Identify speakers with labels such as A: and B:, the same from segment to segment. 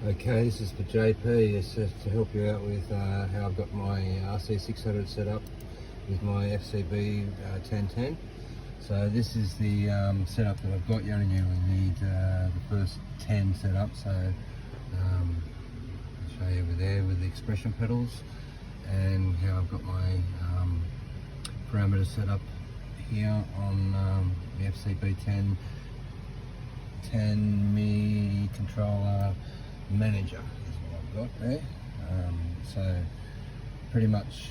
A: Okay, this is for JP. It's just to help you out with how I've got my rc600 set up with my fcb1010. So this is the setup that I've got. You only need the first 10 set up. So I'll show you over there with the expression pedals and how I've got my parameters set up here on the fcb1010 MIDI controller manager is what I've got there. So pretty much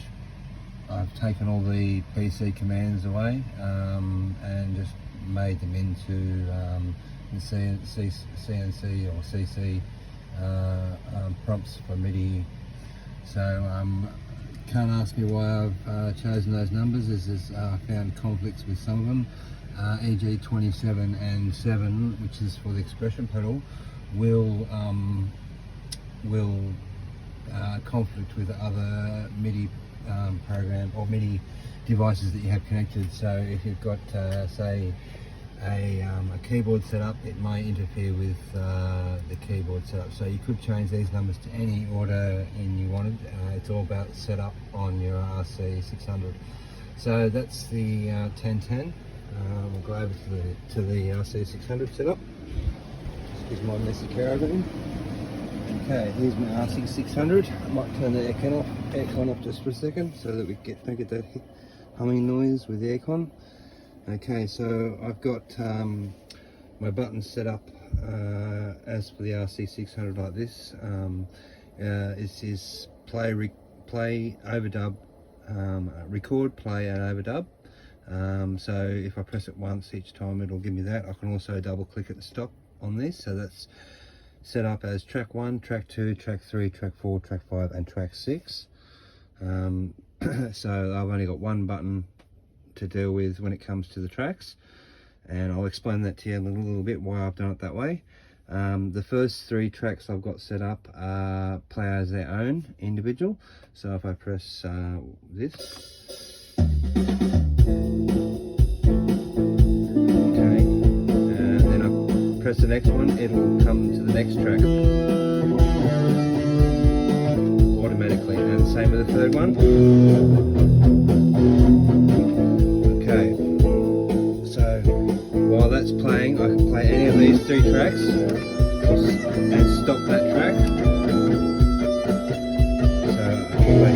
A: I've taken all the PC commands away and just made them into the CNC or CC prompts for MIDI. So can't ask me why I've chosen those numbers, as I found conflicts with some of them. E.g. 27 and 7, which is for the expression pedal, will conflict with other MIDI program or MIDI devices that you have connected. So if you've got say a keyboard set up, it may interfere with the keyboard setup. So you could change these numbers to any order you wanted. It's all about setup on your rc600. So that's the 1010. We'll go over to the rc600 setup. Here's my messy caravan. Okay, here's my rc600. I might turn the aircon off just for a second so that we don't get that humming noise with the aircon. Okay, so I've got my buttons set up as for the rc600 like this. This is play, overdub, record, play and overdub. So if I press it once each time, it'll give me that. I can also double click it and stop on this. So that's set up as track 1, track 2, track 3, track 4, track 5 and track 6. So I've only got one button to deal with when it comes to the tracks, and I'll explain that to you in a little bit why I've done it that way. The first 3 tracks I've got set up play as their own individual. So if I press this, okay, then I press the next one, it'll come to the next track automatically, and same with the third one. Okay, so while that's playing, I can play any of these 3 tracks and stop that track. So I can play.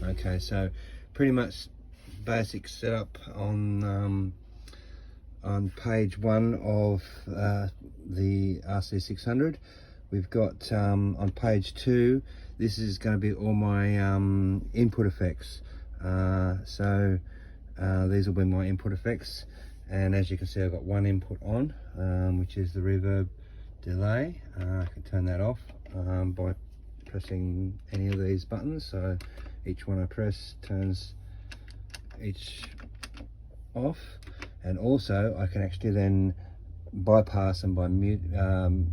A: Okay, so pretty much basic setup on page 1 of the rc600. We've got on page 2, this is going to be all my input effects. So these will be my input effects, and as you can see I've got one input on, which is the reverb delay. I can turn that off by pressing any of these buttons. So each one I press turns each off, and also I can actually then bypass them by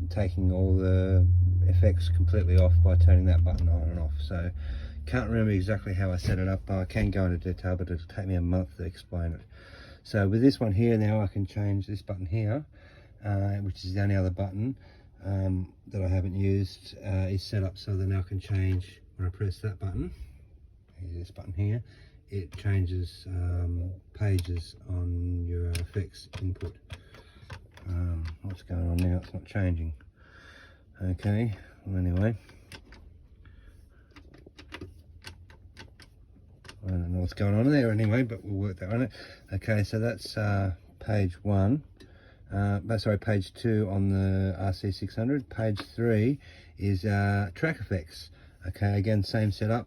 A: taking all the effects completely off by turning that button on and off. So can't remember exactly how I set it up, but I can go into detail, but it'll take me a month to explain it. So with this one here now, I can change this button here, which is the only other button that I haven't used, is set up so that now I can change when I press that button. This button here, it changes pages on your effects input. What's going on now? It's not changing. Okay, well anyway, I don't know what's going on there anyway, but we'll work that on it. Okay, so that's page 1. Sorry, page 2 on the rc600. Page 3 is track effects. Okay, again, same setup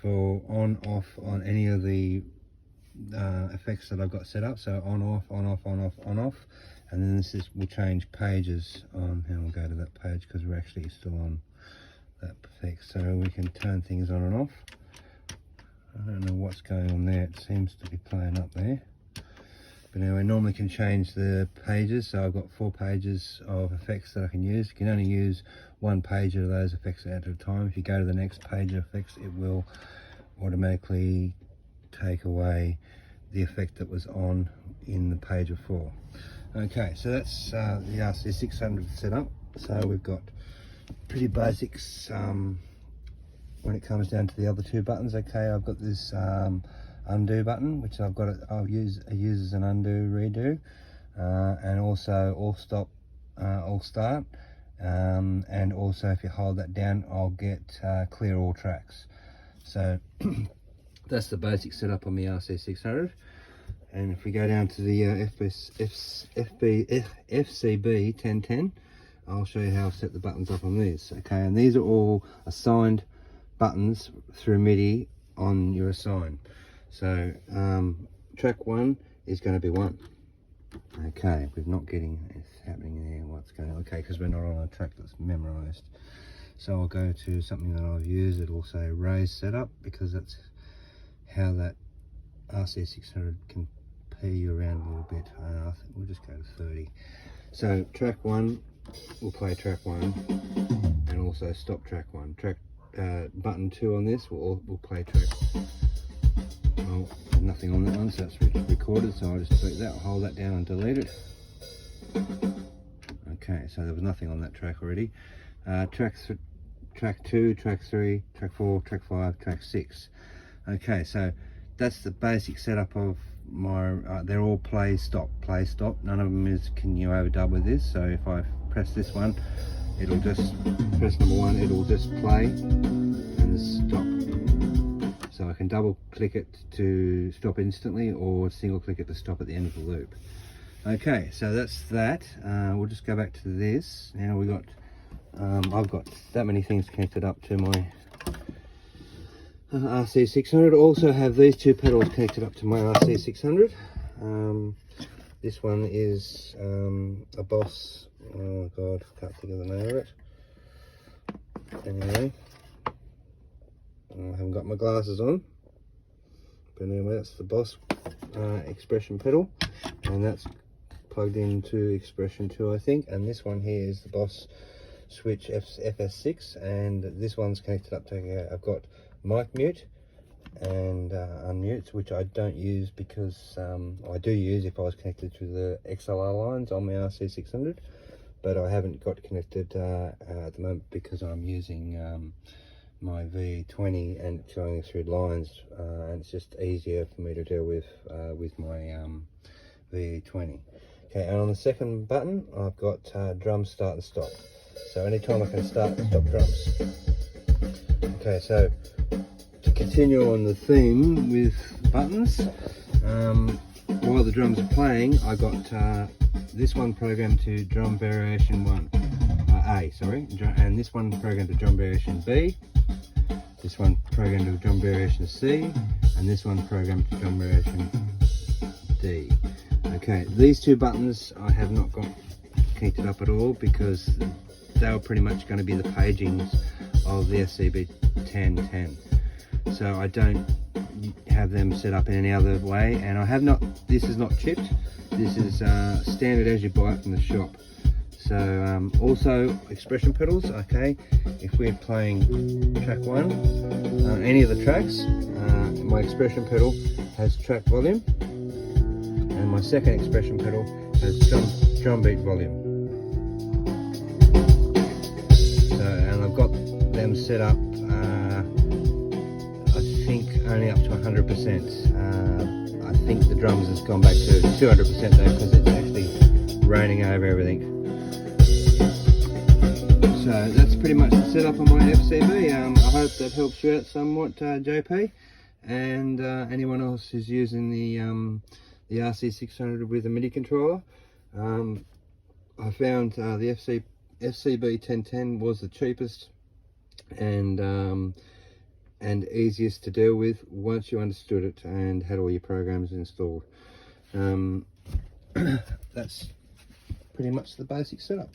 A: for on off on any of the effects that I've got set up. So on off, on off, on off, on off, and then this is will change pages on, and we'll go to that page because we're actually still on that effect. So we can turn things on and off. I don't know what's going on there, it seems to be playing up there. But anyway, normally can change the pages. So I've got 4 pages of effects that I can use. You can only use 1 page of those effects at a time. If you go to the next page of effects, it will automatically take away the effect that was on in the page before. Okay, so that's the rc600 setup. So we've got pretty basics when it comes down to the other two buttons. Okay, I've got this undo button, which I'll use as an undo redo, and also all stop, all start, and also if you hold that down, I'll get clear all tracks. So that's the basic setup on the rc600. And if we go down to the fcb1010, I'll show you how I've set the buttons up on these. Okay, and these are all assigned buttons through MIDI on your assign. So track 1 is going to be 1. Okay, we're not getting it's happening there. What's going on? Okay, because we're not on a track that's memorized. So I'll go to something that I've used. It'll say raise setup, because that's how that rc600 can pay you around a little bit. I think we'll just go to 30. So track 1, we'll play track 1, and also stop track 1. Track button 2 on this, we'll play track. Well, there's nothing on that one, so it's recorded. So I'll just delete that. I'll hold that down and delete it. Okay, so there was nothing on that track already. Track 2, track 3, track 4, track 5, track 6. Okay, so that's the basic setup of my they're all play stop. None of them is can you overdub with this. So if I press this one, it'll just press number 1, it'll just play and stop. So I can double click it to stop instantly, or single click it to stop at the end of the loop. Okay, so that's that. We'll just go back to this. Now we got I've got that many things connected up to my rc600. Also have these two pedals connected up to my rc600. This one is a Boss, oh god, I can't think of the name of it. Anyway, I haven't got my glasses on, but anyway, that's the Boss expression pedal, and that's plugged into expression 2, I think. And this one here is the Boss switch FS6, and this one's connected up to I've got mic mute and unmute, which I don't use because I do use if I was connected to the XLR lines on my rc600, but I haven't got connected at the moment because I'm using my V20 and it's going through lines, and it's just easier for me to deal with my V20. Okay, and on the second button I've got drum start and stop. So anytime I can start and stop drums. Okay, so to continue on the theme with buttons, while the drums are playing, I got this one programmed to drum variation 1, A, sorry, and this one programmed to drum variation B, this one programmed to drum variation C, and this one programmed to drum variation D. Okay, these two buttons I have not got connected up at all because they were pretty much going to be the pagings of the fcb1010. So I don't have them set up in any other way, and I have not, this is not chipped, this is standard as you buy it from the shop. So also expression pedals. Okay, if we're playing track 1, any of the tracks, my expression pedal has track volume, and my second expression pedal has drum beat volume. So, and I've got them set up I think only up to 100%. I think the drums has gone back to 200% though, because it's actually raining over everything. So that's pretty much the setup on my FCB. I hope that helps you out somewhat, JP, and anyone else who's using the rc600 with a MIDI controller. I found the fcb1010 was the cheapest and easiest to deal with once you understood it and had all your programs installed. That's pretty much the basic setup.